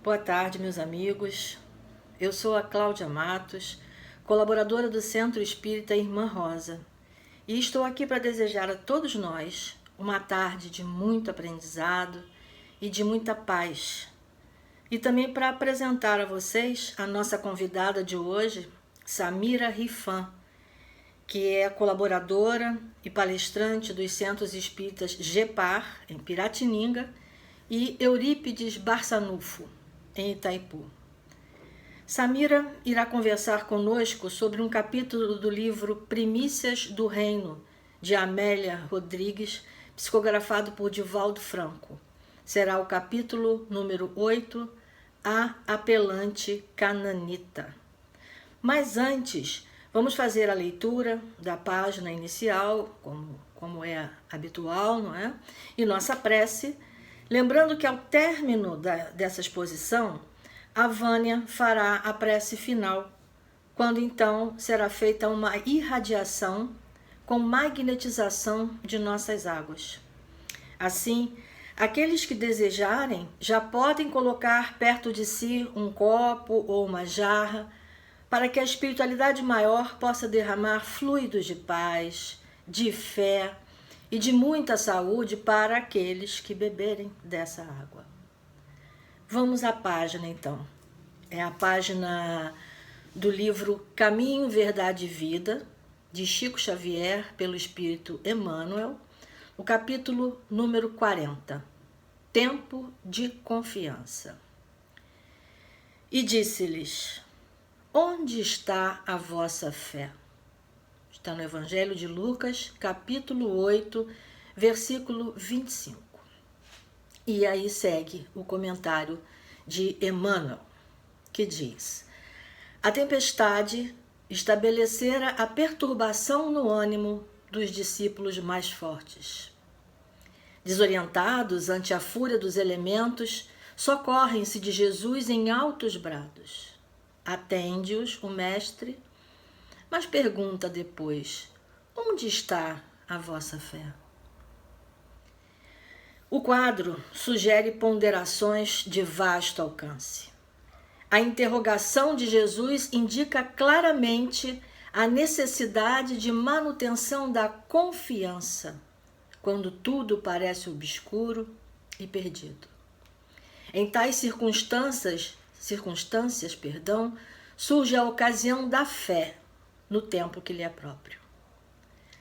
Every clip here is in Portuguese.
Boa tarde, meus amigos. Eu sou a Cláudia Matos, colaboradora do Centro Espírita Irmã Rosa, e estou aqui para desejar a todos nós uma tarde de muito aprendizado e de muita paz. E também para apresentar a vocês a nossa convidada de hoje, Samira Rifan, que é colaboradora e palestrante dos Centros Espíritas GEPAR, em Piratininga, e Eurípides Barçanufo, em Itaipu. Samira irá conversar conosco sobre um capítulo do livro Primícias do Reino, de Amélia Rodrigues, psicografado por Divaldo Franco. Será o capítulo número 8, A Apelante Cananita. Mas antes, vamos fazer a leitura da página inicial, como é habitual, não é? E nossa prece, lembrando que ao término dessa exposição, a Vânia fará a prece final, quando então será feita uma irradiação com magnetização de nossas águas. Assim, aqueles que desejarem já podem colocar perto de si um copo ou uma jarra, para que a espiritualidade maior possa derramar fluidos de paz, de fé e de muita saúde para aqueles que beberem dessa água. Vamos à página então. É a página do livro Caminho, Verdade e Vida, de Chico Xavier, pelo Espírito Emmanuel, o capítulo número 40, Tempo de Confiança. E disse-lhes: onde está a vossa fé? Está no Evangelho de Lucas, capítulo 8, versículo 25. E aí segue o comentário de Emmanuel, que diz: a tempestade estabelecera a perturbação no ânimo dos discípulos mais fortes. Desorientados ante a fúria dos elementos, socorrem-se de Jesus em altos brados. Atende-os o mestre, mas pergunta depois: onde está a vossa fé? O quadro sugere ponderações de vasto alcance. A interrogação de Jesus indica claramente a necessidade de manutenção da confiança, quando tudo parece obscuro e perdido. Em tais circunstâncias, surge a ocasião da fé no tempo que lhe é próprio.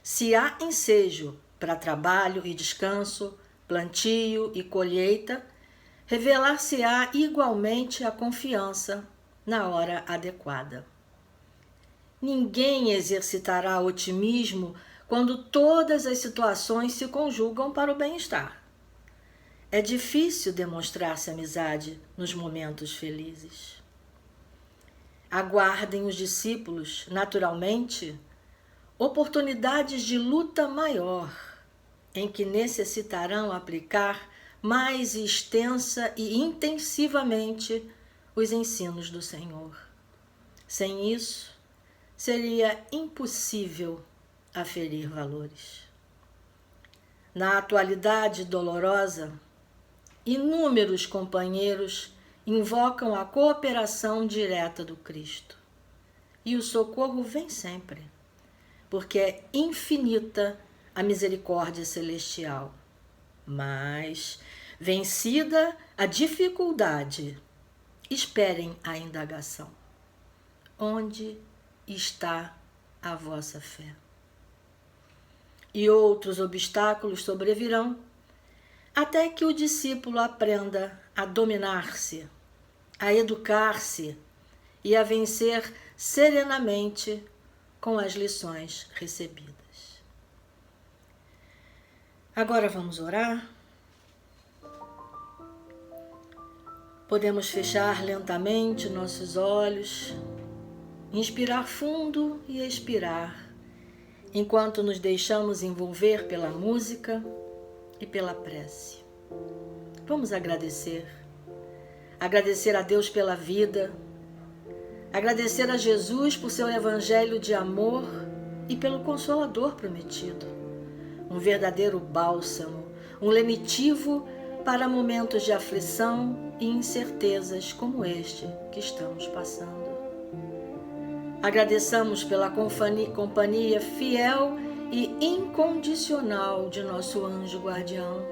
Se há ensejo para trabalho e descanso, plantio e colheita, revelar-se-á igualmente a confiança na hora adequada. Ninguém exercitará otimismo quando todas as situações se conjugam para o bem-estar. É difícil demonstrar-se amizade nos momentos felizes. Aguardem os discípulos, naturalmente, oportunidades de luta maior, em que necessitarão aplicar mais extensa e intensivamente os ensinos do Senhor. Sem isso, seria impossível aferir valores. Na atualidade dolorosa, inúmeros companheiros invocam a cooperação direta do Cristo. E o socorro vem sempre, porque é infinita a misericórdia celestial. Mas, vencida a dificuldade, esperem a indagação. Onde está a vossa fé? E outros obstáculos sobrevirão, até que o discípulo aprenda a dominar-se, a educar-se e a vencer serenamente com as lições recebidas. Agora vamos orar. Podemos fechar lentamente nossos olhos, inspirar fundo e expirar, enquanto nos deixamos envolver pela música e pela prece. Vamos agradecer. Agradecer a Deus pela vida, agradecer a Jesus por seu evangelho de amor e pelo Consolador prometido. Um verdadeiro bálsamo, um lenitivo para momentos de aflição e incertezas como este que estamos passando. Agradeçamos pela companhia fiel e incondicional de nosso anjo guardião,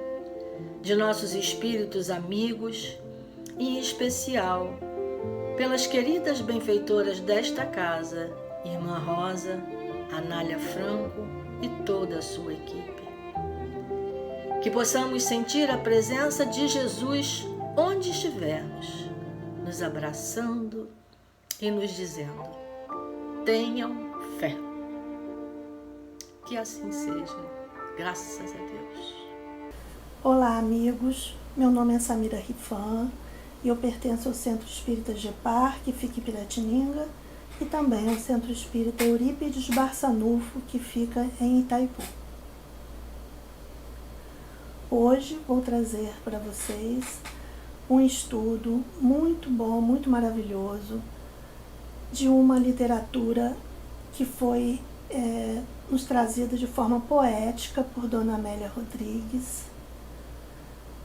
de nossos espíritos amigos e, em especial, pelas queridas benfeitoras desta casa, Irmã Rosa, Anália Franco e toda a sua equipe. Que possamos sentir a presença de Jesus onde estivermos, nos abraçando e nos dizendo: tenham fé. Que assim seja, graças a Deus. Olá, amigos. Meu nome é Samira Rifan e eu pertenço ao Centro Espírita Gepar, que fica em Piratininga, e também ao Centro Espírita Eurípides Barçanufo, que fica em Itaipu. Hoje vou trazer para vocês um estudo muito bom, muito maravilhoso, de uma literatura que foi nos trazida de forma poética por Dona Amélia Rodrigues,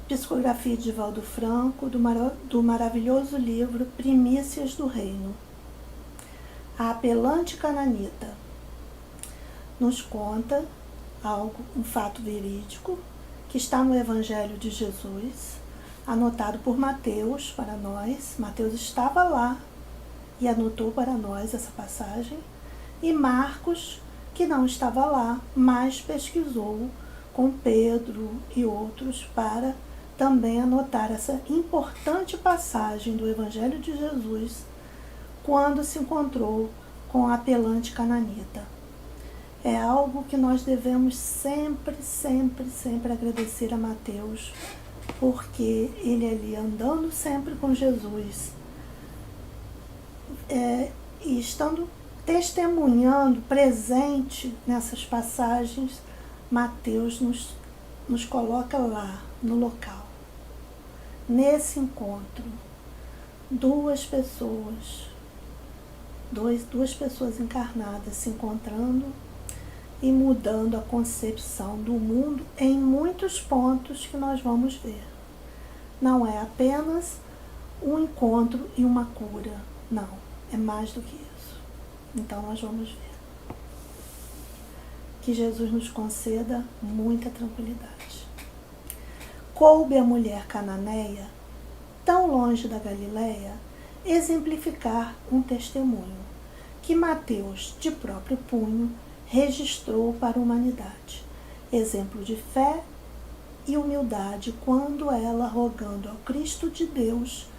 psicografia de Valdo Franco, do maravilhoso livro Primícias do Reino. A apelante cananita nos conta um fato verídico que está no Evangelho de Jesus, anotado por Mateus para nós. Mateus estava lá e anotou para nós essa passagem, e Marcos, que não estava lá, mas pesquisou com Pedro e outros para também anotar essa importante passagem do Evangelho de Jesus quando se encontrou com a apelante cananita. É algo que nós devemos sempre agradecer a Mateus, porque ele ali andando sempre com Jesus, e estando testemunhando, presente nessas passagens, Mateus nos coloca lá, no local. Nesse encontro, duas pessoas encarnadas se encontrando e mudando a concepção do mundo em muitos pontos que nós vamos ver. Não é apenas um encontro e uma cura, não, é mais do que isso. Então nós vamos ver. Que Jesus nos conceda muita tranquilidade. Coube a mulher cananeia, tão longe da Galileia, exemplificar um testemunho que Mateus, de próprio punho, registrou para a humanidade. Exemplo de fé e humildade quando ela, rogando ao Cristo de Deus,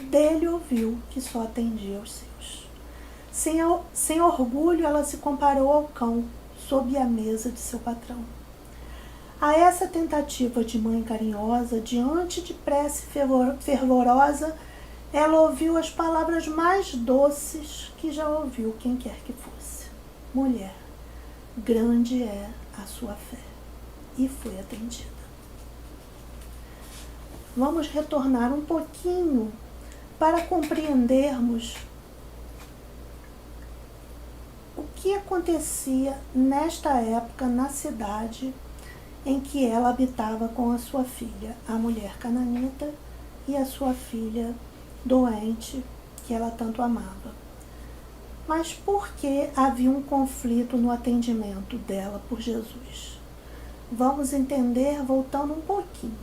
dele ouviu que só atendia aos seus. Sem orgulho, ela se comparou ao cão sob a mesa de seu patrão. A essa tentativa de mãe carinhosa, diante de prece fervorosa, ela ouviu as palavras mais doces que já ouviu quem quer que fosse. Mulher, grande é a sua fé. E foi atendida. Vamos retornar um pouquinho para compreendermos o que acontecia nesta época na cidade em que ela habitava com a sua filha, a mulher cananita, e a sua filha doente, que ela tanto amava. Mas por que havia um conflito no atendimento dela por Jesus? Vamos entender voltando um pouquinho.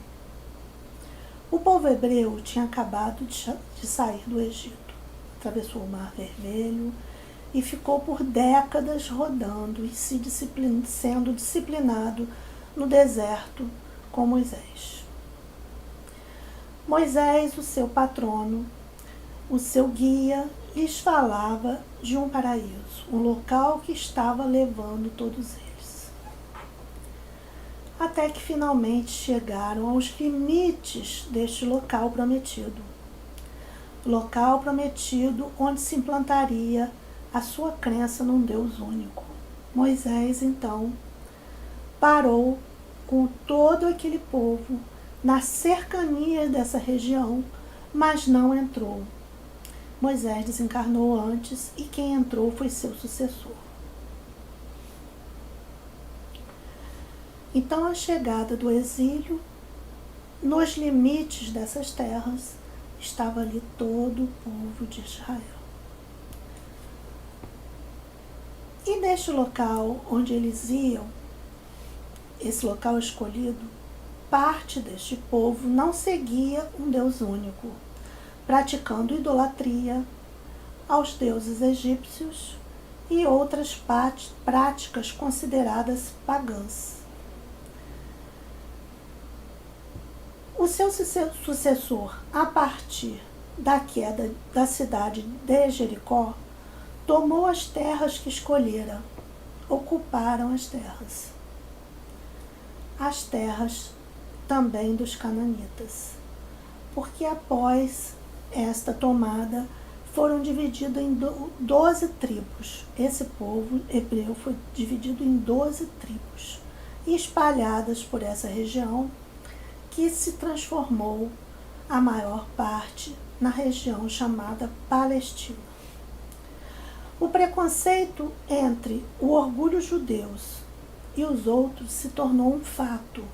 O povo hebreu tinha acabado de sair do Egito, atravessou o Mar Vermelho e ficou por décadas rodando e sendo disciplinado no deserto com Moisés. Moisés, o seu patrono, o seu guia, lhes falava de um paraíso, um local que estava levando todos eles. Até que finalmente chegaram aos limites deste local prometido. Local prometido onde se implantaria a sua crença num Deus único. Moisés, então, parou com todo aquele povo na cercania dessa região, mas não entrou. Moisés desencarnou antes e quem entrou foi seu sucessor. Então, a chegada do exílio nos limites dessas terras, estava ali todo o povo de Israel. E neste local onde eles iam, esse local escolhido, parte deste povo não seguia um Deus único, praticando idolatria aos deuses egípcios e outras práticas consideradas pagãs. O seu sucessor, a partir da queda da cidade de Jericó, tomou as terras que escolhera, ocuparam as terras também dos cananitas, porque após esta tomada foram divididos em 12 tribos. Esse povo hebreu foi dividido em 12 tribos, espalhadas por essa região, que se transformou a maior parte na região chamada Palestina. O preconceito entre o orgulho judeus e os outros se tornou um fato.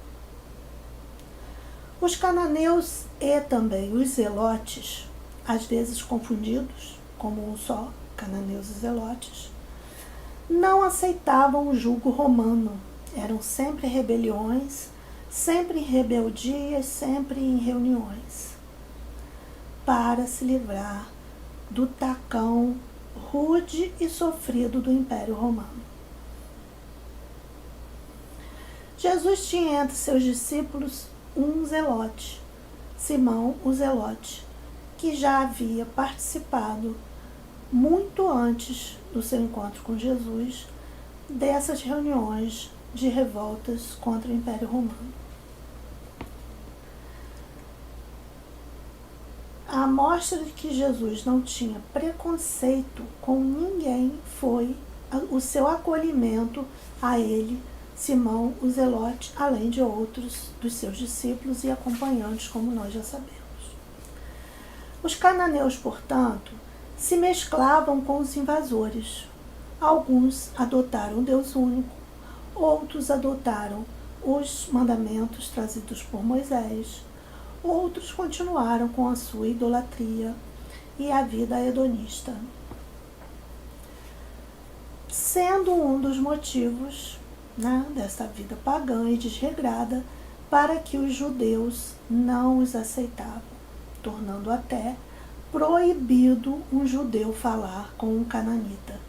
Os cananeus e também os zelotes, às vezes confundidos como um só, cananeus e zelotes, não aceitavam o jugo romano. Eram sempre rebeliões, sempre em rebeldias, sempre em reuniões, para se livrar do tacão rude e sofrido do Império Romano. Jesus tinha entre seus discípulos um zelote, Simão o Zelote, que já havia participado muito antes do seu encontro com Jesus dessas reuniões de revoltas contra o Império Romano. A amostra de que Jesus não tinha preconceito com ninguém foi o seu acolhimento a ele, Simão o Zelote, além de outros dos seus discípulos e acompanhantes, como nós já sabemos. Os cananeus, portanto, se mesclavam com os invasores. Alguns adotaram o Deus único, outros adotaram os mandamentos trazidos por Moisés, outros continuaram com a sua idolatria e a vida hedonista, sendo um dos motivos, dessa vida pagã e desregrada para que os judeus não os aceitavam, tornando até proibido um judeu falar com um cananita.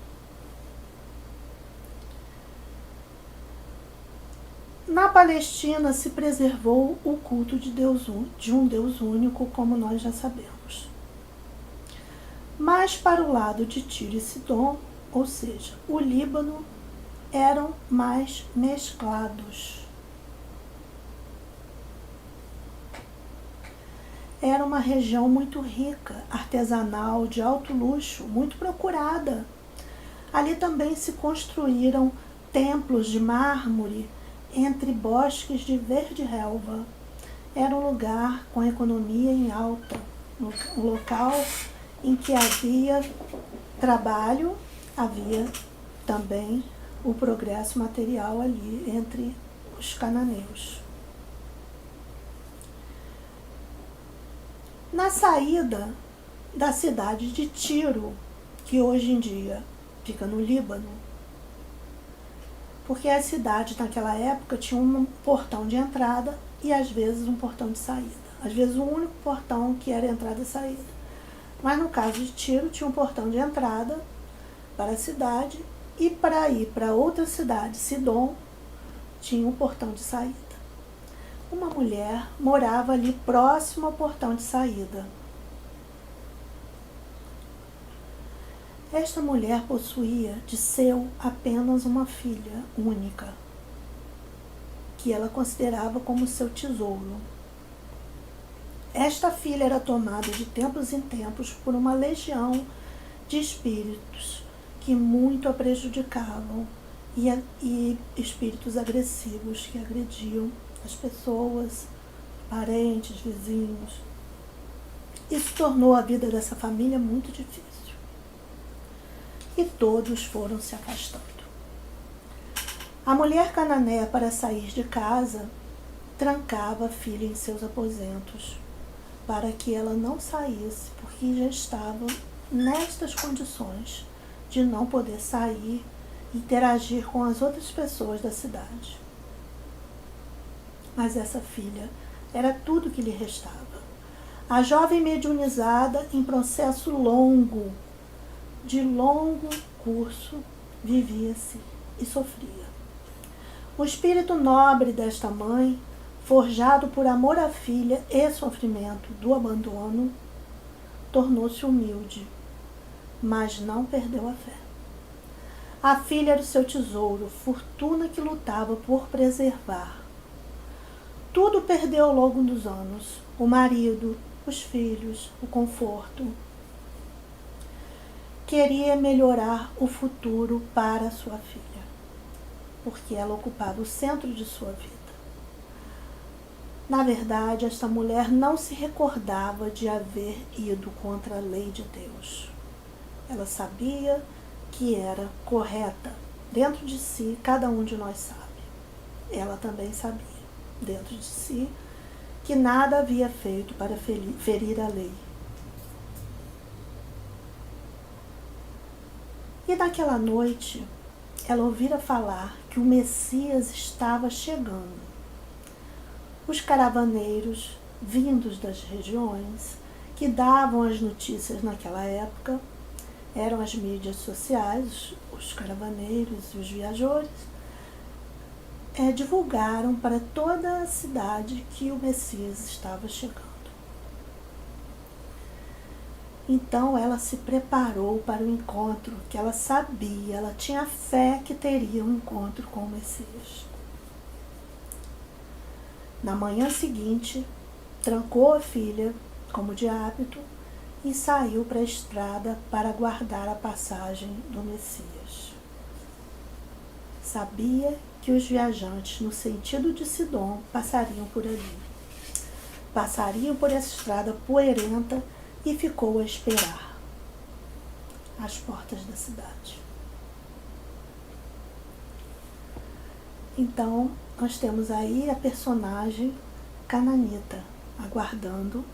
Na Palestina se preservou o culto de um Deus único, como nós já sabemos. Mas para o lado de Tiro e Sidom, ou seja, o Líbano, eram mais mesclados. Era uma região muito rica, artesanal, de alto luxo, muito procurada. Ali também se construíram templos de mármore entre bosques de verde relva. Era um lugar com economia em alta, um local em que havia trabalho, havia também o progresso material ali entre os cananeus. Na saída da cidade de Tiro, que hoje em dia fica no Líbano, porque a cidade naquela época tinha um portão de entrada e às vezes um portão de saída. Às vezes o único portão que era entrada e saída. Mas no caso de Tiro tinha um portão de entrada para a cidade e para ir para outra cidade, Sidom, tinha um portão de saída. Uma mulher morava ali próximo ao portão de saída. Esta mulher possuía de seu apenas uma filha única, que ela considerava como seu tesouro. Esta filha era tomada de tempos em tempos por uma legião de espíritos que muito a prejudicavam e espíritos agressivos que agrediam as pessoas, parentes, vizinhos. Isso tornou a vida dessa família muito difícil. E todos foram se afastando. A mulher cananeia, para sair de casa, trancava a filha em seus aposentos para que ela não saísse, porque já estava nestas condições de não poder sair e interagir com as outras pessoas da cidade. Mas essa filha era tudo que lhe restava. A jovem mediunizada, em processo longo, de longo curso, vivia-se e sofria. O espírito nobre desta mãe, forjado por amor à filha e sofrimento do abandono, tornou-se humilde, mas não perdeu a fé. A filha era o seu tesouro, fortuna que lutava por preservar. Tudo perdeu ao longo dos anos: o marido, os filhos, o conforto. Queria melhorar o futuro para sua filha, porque ela ocupava o centro de sua vida. Na verdade, esta mulher não se recordava de haver ido contra a lei de Deus. Ela sabia que era correta. Dentro de si, cada um de nós sabe. Ela também sabia, dentro de si, que nada havia feito para ferir a lei. E naquela noite, ela ouvira falar que o Messias estava chegando. Os caravaneiros, vindos das regiões, que davam as notícias naquela época, eram as mídias sociais, os caravaneiros e os viajores, divulgaram para toda a cidade que o Messias estava chegando. Então ela se preparou para o encontro, que ela sabia, ela tinha fé que teria um encontro com o Messias. Na manhã seguinte, trancou a filha, como de hábito, e saiu para a estrada para aguardar a passagem do Messias. Sabia que os viajantes no sentido de Sidom passariam por ali. Passariam por essa estrada poeirenta e ficou a esperar às portas da cidade. Então, nós temos aí a personagem cananita, aguardando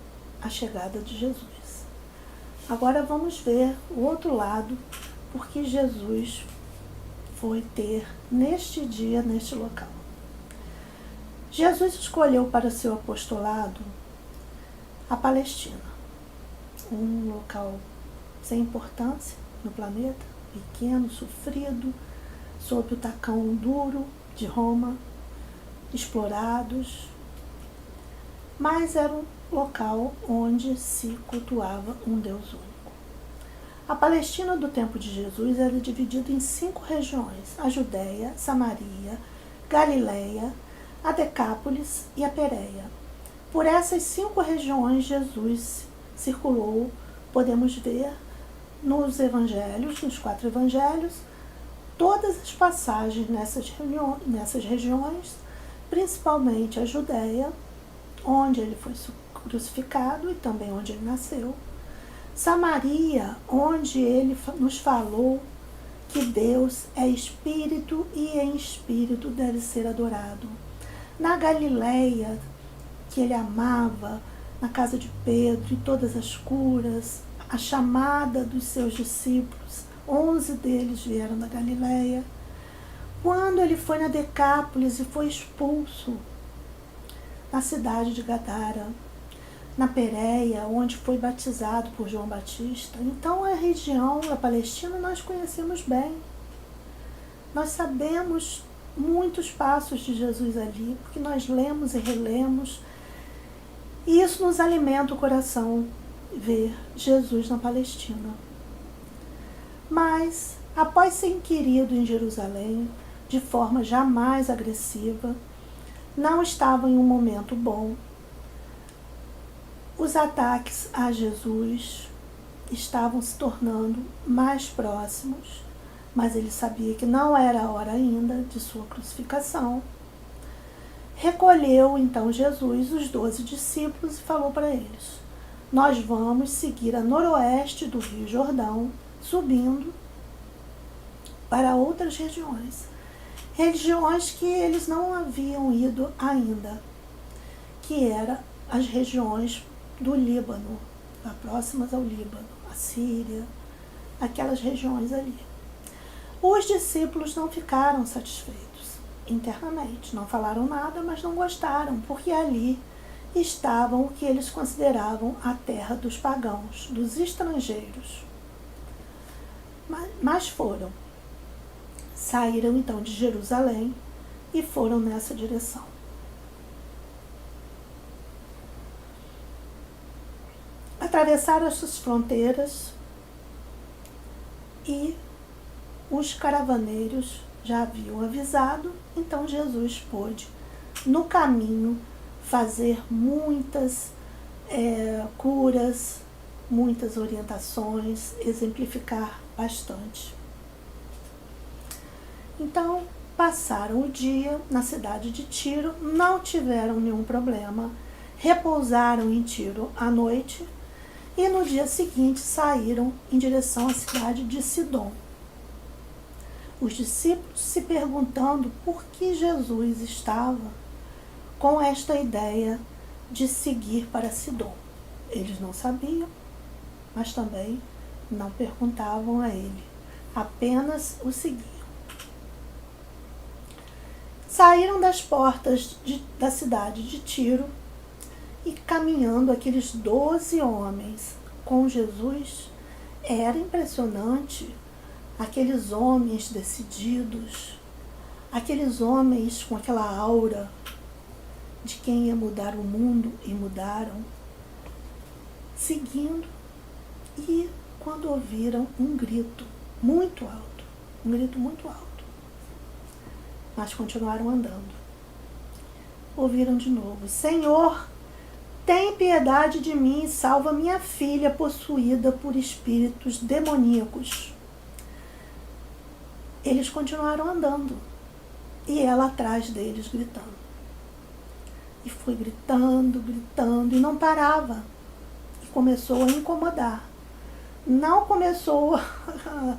a chegada de Jesus. Agora vamos ver o outro lado, porque Jesus foi ter neste dia, neste local. Jesus escolheu para seu apostolado a Palestina, um local sem importância no planeta, pequeno, sofrido, sob o tacão duro de Roma, explorados, mas era um local onde se cultuava um Deus único. A Palestina do tempo de Jesus era dividida em 5 regiões: a Judéia, Samaria, Galileia, a Decápolis e a Pérea. Por essas 5 regiões Jesus circulou, podemos ver nos evangelhos, nos 4 evangelhos, todas as passagens nessas regiões, principalmente a Judéia, onde ele foi crucificado e também onde ele nasceu. Samaria, onde ele nos falou que Deus é espírito e em espírito deve ser adorado. Na Galileia, que ele amava, na casa de Pedro e todas as curas, a chamada dos seus discípulos, 11 deles vieram da Galileia. Quando ele foi na Decápolis e foi expulso, na cidade de Gadara, na Pérea, onde foi batizado por João Batista. Então a região da Palestina nós conhecemos bem. Nós sabemos muitos passos de Jesus ali, porque nós lemos e relemos. E isso nos alimenta o coração, ver Jesus na Palestina. Mas, após ser inquirido em Jerusalém, de forma jamais agressiva, não estava em um momento bom. Os ataques a Jesus estavam se tornando mais próximos, mas ele sabia que não era a hora ainda de sua crucificação. Recolheu então Jesus os 12 discípulos e falou para eles: nós vamos seguir a noroeste do Rio Jordão, subindo para outras regiões que eles não haviam ido ainda. que eram as regiões do Líbano, próximas ao Líbano, a Síria, aquelas regiões ali. Os discípulos não ficaram satisfeitos internamente, não falaram nada, mas não gostaram, porque ali estavam o que eles consideravam a terra dos pagãos, dos estrangeiros. Mas foram. Saíram então de Jerusalém e foram nessa direção. Atravessaram essas fronteiras e os caravaneiros já haviam avisado, então Jesus pôde, no caminho, fazer muitas curas, muitas orientações, exemplificar bastante. Então, passaram o dia na cidade de Tiro, não tiveram nenhum problema, repousaram em Tiro à noite e no dia seguinte saíram em direção à cidade de Sidom. Os discípulos se perguntando por que Jesus estava com esta ideia de seguir para Sidom. Eles não sabiam, mas também não perguntavam a ele, apenas o seguiam. Saíram das portas da cidade de Tiro e caminhando aqueles 12 homens com Jesus, era impressionante aqueles homens decididos, aqueles homens com aquela aura de quem ia mudar o mundo e mudaram, seguindo e quando ouviram um grito muito alto, mas continuaram andando. Ouviram de novo: Senhor, tem piedade de mim e salva minha filha possuída por espíritos demoníacos. Eles continuaram andando e ela atrás deles gritando. E foi gritando e não parava. E começou a incomodar. Não começou a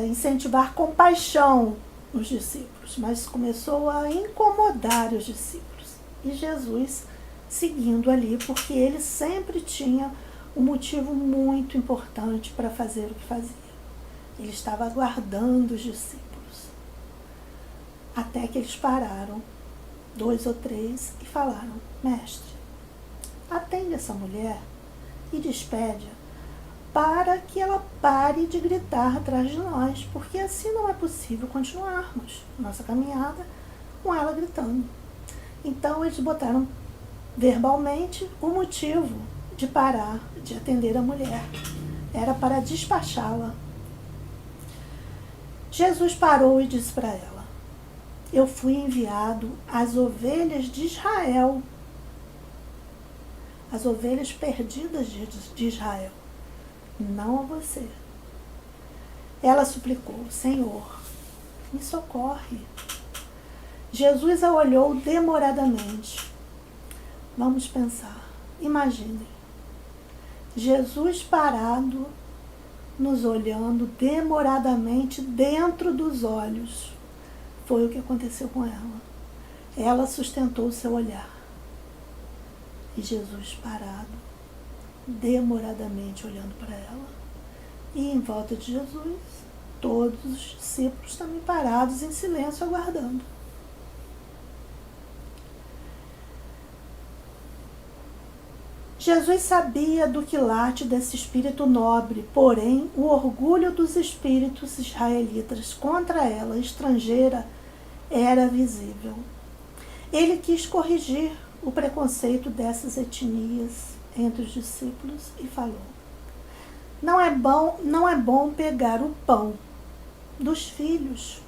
incentivar compaixão nos discípulos, mas começou a incomodar os discípulos. E Jesus seguindo ali, porque ele sempre tinha um motivo muito importante para fazer o que fazia. Ele estava aguardando os discípulos. Até que eles pararam, 2 ou 3, e falaram: Mestre, atende essa mulher e despede-a para que ela pare de gritar atrás de nós, porque assim não é possível continuarmos nossa caminhada com ela gritando. Então eles botaram verbalmente o motivo de parar de atender a mulher. Era para despachá-la. Jesus parou e disse para ela: Eu fui enviado às ovelhas de Israel, as ovelhas perdidas de Israel, não a você. Ela suplicou: Senhor, me socorre. Jesus a olhou demoradamente. Vamos pensar, imaginem, Jesus parado, nos olhando demoradamente dentro dos olhos. Foi o que aconteceu com ela. Ela sustentou o seu olhar. E Jesus parado, demoradamente olhando para ela. E em volta de Jesus, todos os discípulos também parados em silêncio, aguardando. Jesus sabia do quilate desse espírito nobre, porém o orgulho dos espíritos israelitas contra ela, estrangeira, era visível. Ele quis corrigir o preconceito dessas etnias entre os discípulos e falou: não é bom pegar o pão dos filhos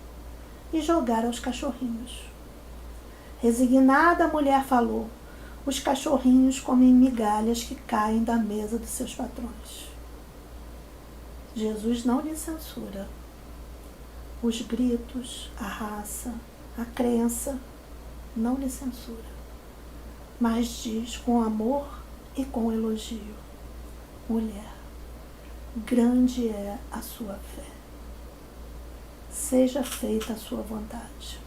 e jogar aos cachorrinhos. Resignada, a mulher falou: os cachorrinhos comem migalhas que caem da mesa dos seus patrões. Jesus não lhe censura os gritos, a raça, a crença, não lhe censura, mas diz com amor e com elogio: mulher, grande é a sua fé. Seja feita a sua vontade.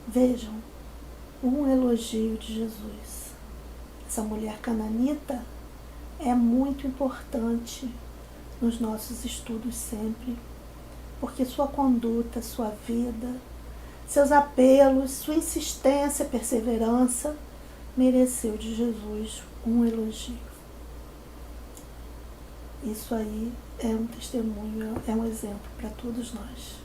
Vejam um elogio de Jesus. Essa mulher cananita é muito importante nos nossos estudos sempre, porque sua conduta, sua vida, seus apelos, sua insistência, perseverança, mereceu de Jesus um elogio. Isso aí é um testemunho, é um exemplo para todos nós.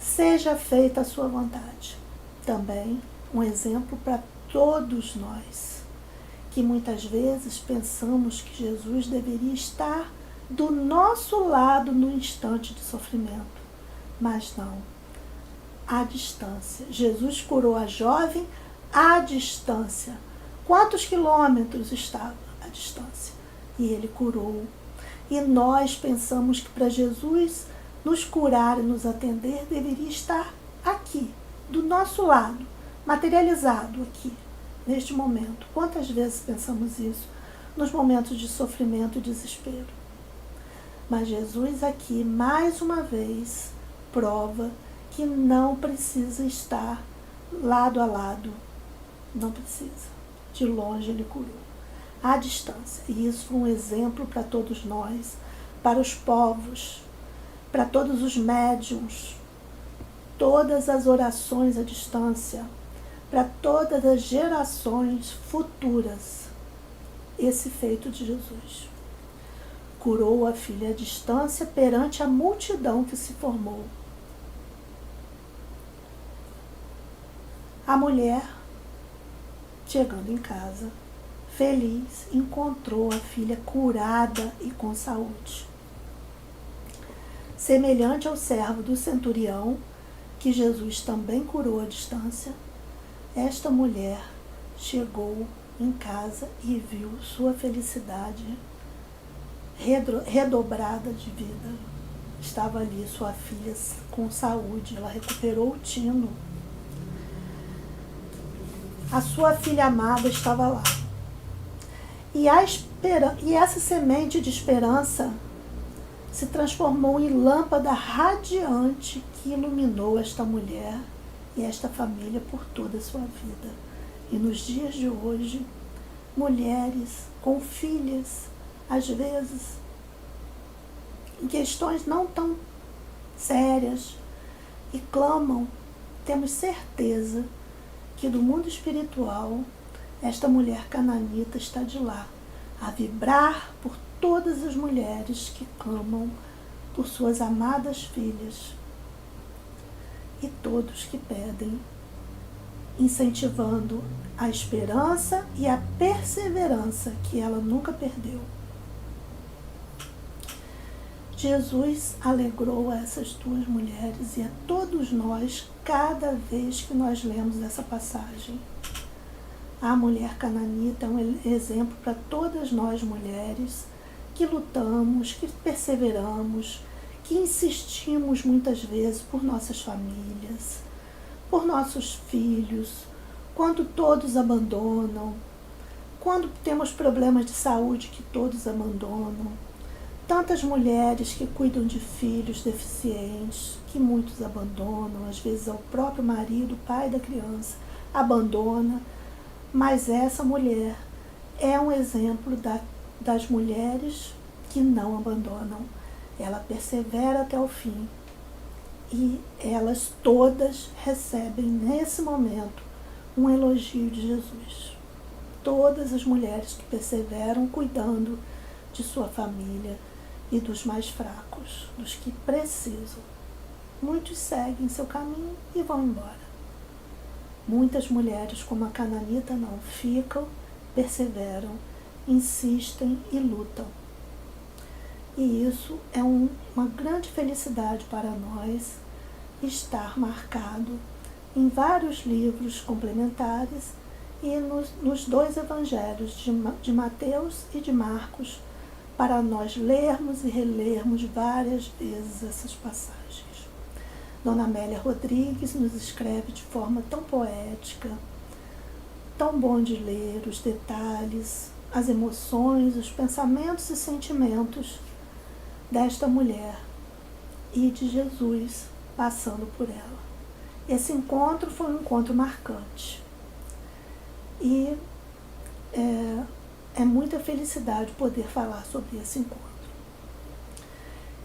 Seja feita a sua vontade. Também um exemplo para todos nós, que muitas vezes pensamos que Jesus deveria estar do nosso lado no instante de sofrimento. Mas não. À distância. Jesus curou a jovem à distância. Quantos quilômetros estava a distância? E ele curou. E nós pensamos que para Jesus nos curar e nos atender, deveria estar aqui, do nosso lado, materializado aqui, neste momento. Quantas vezes pensamos isso nos momentos de sofrimento e desespero? Mas Jesus aqui, mais uma vez, prova que não precisa estar lado a lado. Não precisa. De longe ele curou. À distância. E isso foi um exemplo para todos nós, para os povos, para todos os médiuns, todas as orações à distância, para todas as gerações futuras. Esse feito de Jesus. Curou a filha à distância perante a multidão que se formou. A mulher, chegando em casa, feliz, encontrou a filha curada e com saúde. Semelhante ao servo do centurião, que Jesus também curou à distância, esta mulher chegou em casa e viu sua felicidade redobrada de vida. Estava ali sua filha com saúde, ela recuperou o tino. A sua filha amada estava lá. E essa semente de esperança se transformou em lâmpada radiante que iluminou esta mulher e esta família por toda a sua vida. E nos dias de hoje, mulheres com filhas, às vezes, em questões não tão sérias, e clamam, temos certeza que do mundo espiritual, esta mulher cananita está de lá, a vibrar por todas as mulheres que clamam por suas amadas filhas e todos que pedem, incentivando a esperança e a perseverança que ela nunca perdeu. Jesus alegrou a essas duas mulheres e a todos nós cada vez que nós lemos essa passagem. A mulher cananita é um exemplo para todas nós mulheres que lutamos, que perseveramos, que insistimos muitas vezes por nossas famílias, por nossos filhos, quando todos abandonam, quando temos problemas de saúde que todos abandonam. Tantas mulheres que cuidam de filhos deficientes, que muitos abandonam, às vezes é o próprio marido, o pai da criança, abandona. Mas essa mulher é um exemplo das mulheres que não abandonam. Ela persevera até o fim. E elas todas recebem, nesse momento, um elogio de Jesus. Todas as mulheres que perseveram cuidando de sua família e dos mais fracos, dos que precisam. Muitos seguem seu caminho e vão embora. Muitas mulheres, como a cananita, não ficam, perseveram, insistem e lutam. E isso é uma grande felicidade para nós, estar marcado em vários livros complementares e nos dois evangelhos de Mateus e de Marcos, para nós lermos e relermos várias vezes essas passagens. Dona Amélia Rodrigues nos escreve de forma tão poética, tão bom de ler os detalhes, as emoções, os pensamentos e sentimentos desta mulher e de Jesus passando por ela. Esse encontro foi um encontro marcante. E é muita felicidade poder falar sobre esse encontro.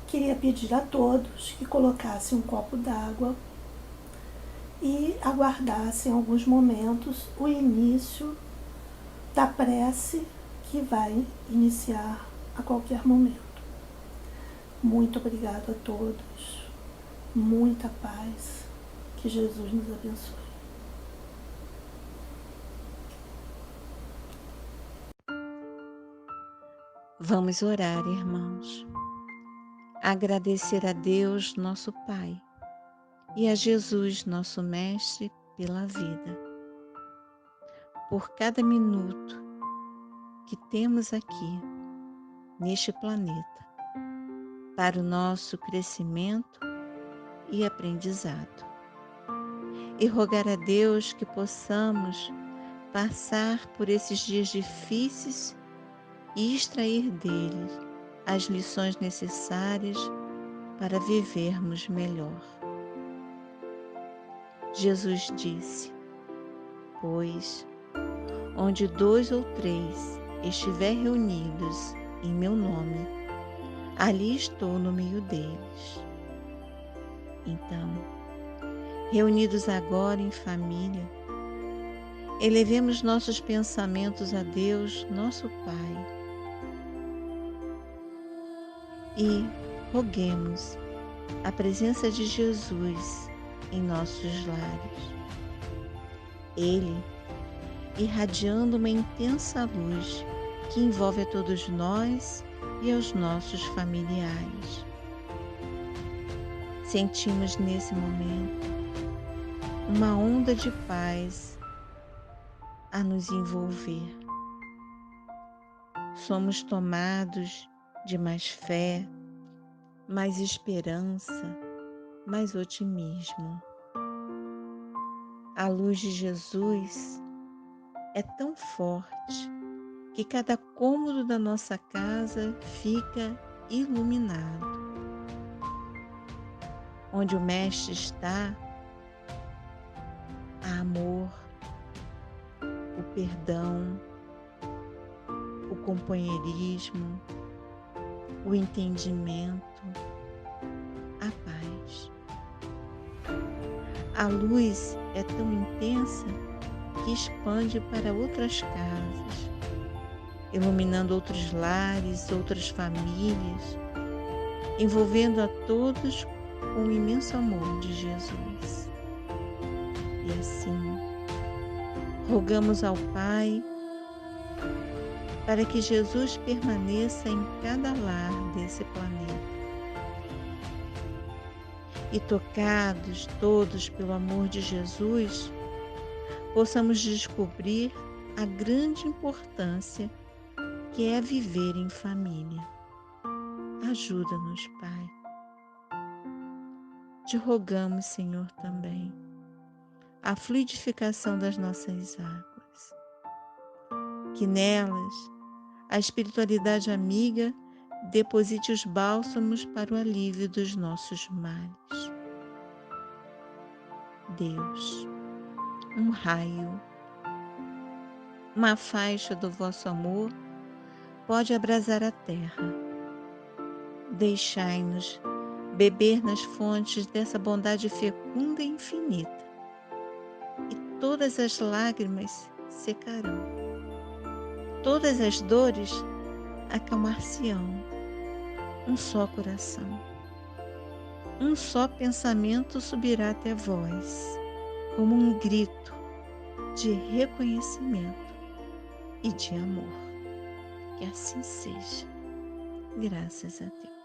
Queria pedir a todos que colocassem um copo d'água e aguardassem alguns momentos o início da prece que vai iniciar a qualquer momento. Muito obrigado a todos, muita paz, que Jesus nos abençoe. Vamos orar, irmãos. Agradecer a Deus, nosso Pai, e a Jesus, nosso Mestre, pela vida. Por cada minuto que temos aqui, neste planeta, para o nosso crescimento e aprendizado. E rogar a Deus que possamos passar por esses dias difíceis e extrair deles as lições necessárias para vivermos melhor. Jesus disse: pois, onde 2 ou 3 estiver reunidos em meu nome, ali estou no meio deles. Então, reunidos agora em família, elevemos nossos pensamentos a Deus, nosso Pai, e roguemos a presença de Jesus em nossos lares. Ele, irradiando uma intensa luz que envolve a todos nós e aos nossos familiares. Sentimos nesse momento uma onda de paz a nos envolver. Somos tomados de mais fé, mais esperança, mais otimismo. A luz de Jesus é tão forte que cada cômodo da nossa casa fica iluminado. Onde o Mestre está, há amor, o perdão, o companheirismo, o entendimento, a paz. A luz é tão intensa que expande para outras casas, iluminando outros lares, outras famílias, envolvendo a todos com o imenso amor de Jesus. E assim, rogamos ao Pai para que Jesus permaneça em cada lar desse planeta. E tocados todos pelo amor de Jesus, possamos descobrir a grande importância que é viver em família. Ajuda-nos, Pai. Te rogamos, Senhor, também a fluidificação das nossas águas, que nelas a espiritualidade amiga deposite os bálsamos para o alívio dos nossos males. Deus, um raio, uma faixa do vosso amor pode abrasar a terra. Deixai-nos beber nas fontes dessa bondade fecunda e infinita, e todas as lágrimas secarão. Todas as dores acalmar-se-ão. Um só coração, um só pensamento subirá até vós, como um grito de reconhecimento e de amor. Que assim seja. Graças a Deus.